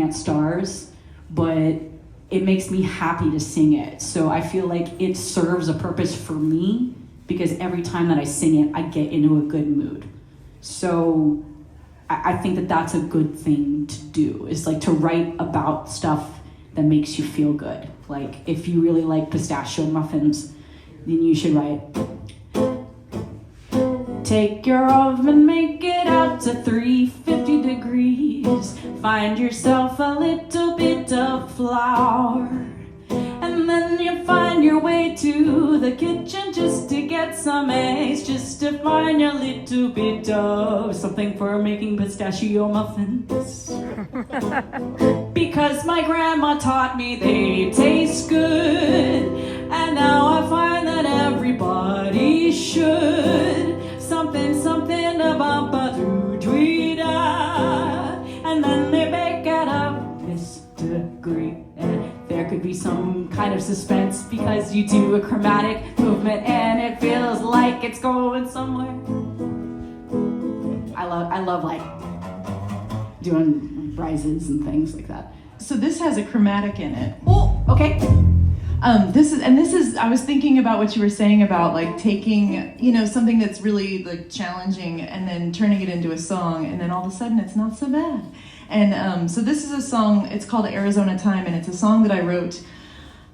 at stars, but it makes me happy to sing it. So I feel like it serves a purpose for me because every time that I sing it, I get into a good mood. So I think that that's a good thing to do, is like to write about stuff that makes you feel good. Like if you really like pistachio muffins, then you should write, take your oven, make it out to 350 degrees. Find yourself a little bit of flour. And then you find your way to the kitchen just to get some eggs, just to find a little bit of something for making pistachio muffins. Because my grandma taught me they taste good, and now I find that everybody should. Something, something about ba-doo-dwee-da. And then they bake at a this degree. And there could be some kind of suspense because you do a chromatic movement and it feels like it's going somewhere. I love like doing rises and things like that. So this has a chromatic in it. Oh, okay. This is I was thinking about what you were saying about like taking, you know, something that's really like challenging and then turning it into a song, and then all of a sudden it's not so bad. And so this is a song, it's called Arizona Time, and it's a song that I wrote.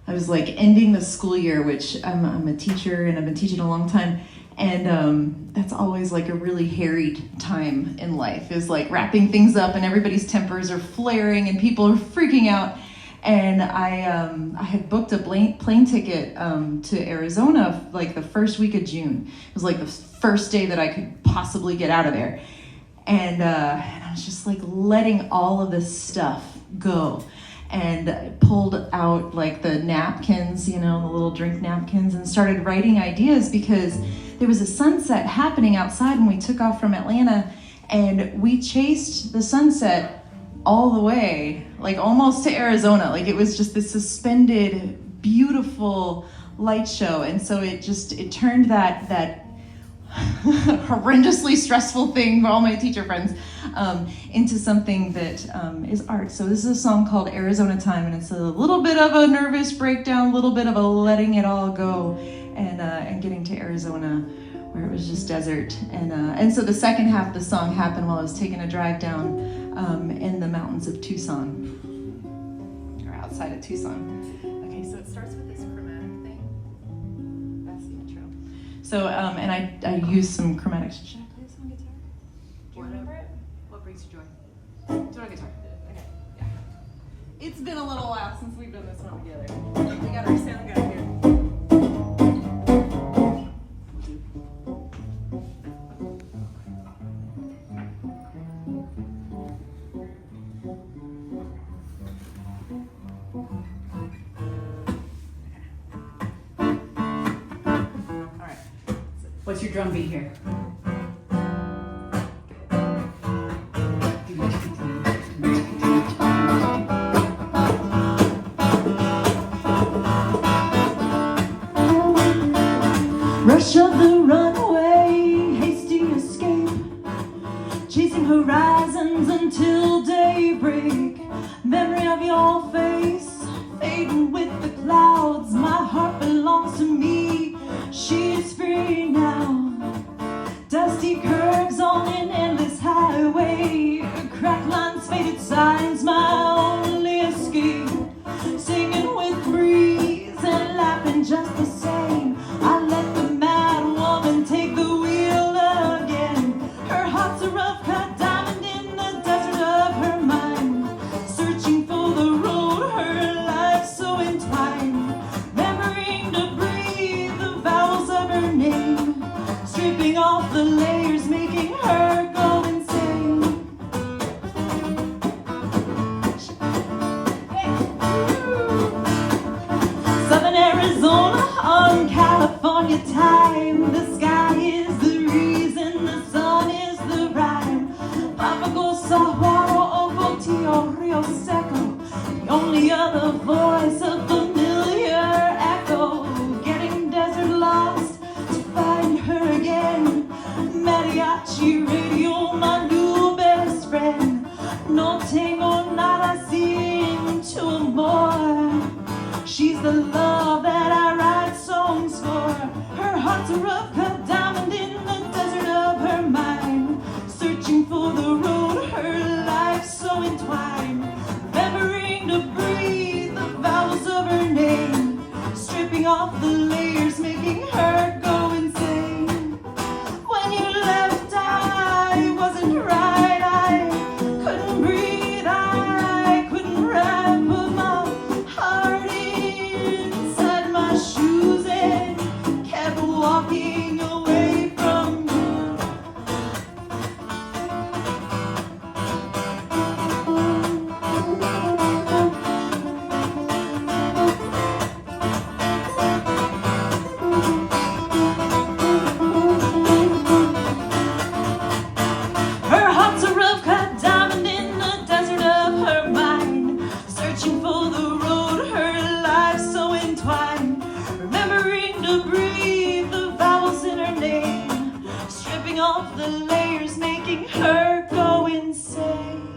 I was like ending the school year, which I'm a teacher and I've been teaching a long time, and that's always like a really harried time in life, is like wrapping things up and everybody's tempers are flaring and people are freaking out. And I had booked a plane ticket to Arizona like the first week of June. It was like the first day that I could possibly get out of there. And I was just like letting all of this stuff go. And I pulled out like the napkins, you know, the little drink napkins, and started writing ideas because there was a sunset happening outside when we took off from Atlanta, and we chased the sunset all the way, like almost to Arizona. Like it was just this suspended, beautiful light show. And so it turned that horrendously stressful thing for all my teacher friends into something that is art. So this is a song called Arizona Time, and it's a little bit of a nervous breakdown, a little bit of a letting it all go, and getting to Arizona where it was just desert. And so the second half of the song happened while I was taking a drive down in the mountains of Tucson, or outside of Tucson. Okay, so it starts with this chromatic thing. That's the intro. So, and I use some chromatic. Should I play some guitar? Do you remember it? What brings you joy? Do you want a guitar? Okay, yeah. It's been a little while since we've done this one together. We got our sound guy here. What's your drum beat here? Rush of the runaway, hasty escape, chasing horizons until daybreak. Memory of your face, fading with the clouds. My heart belongs to me, she is free now. Dusty curves on an endless highway, cracked lines, faded signs, my only escape. Singing with breeze and laughing just the same. I let the mad woman take the wheel again. Her heart's a rough cut diamond in the desert of her mind, searching for the road, her life so entwined. Remembering to breathe the vowels of her name, stripping off the layers, making her go insane. Southern Arizona on California time. The sky is the reason, the sun is the rhyme. Papago, Saguaro, Ocotillo, Rio Seco, the only other voice, a familiar echo. Getting desert lost to find her again. Mariachi radio, my new best friend. No tango, nada, si the love that I write songs for. Her heart's a rough cut diamond in the desert of her mind, searching for the road, her life so entwined, remembering to breathe the vowels of her name, stripping off the layers, making her go insane. When you left, I wasn't right, I couldn't breathe, I couldn't write, put my heart inside my shoes and kept walking away from you. Her heart's a rough cut diamond in the desert of her mind, searching for the road, her life so entwined, remembering to breathe the vowels in her name, stripping off the layers, making her go insane.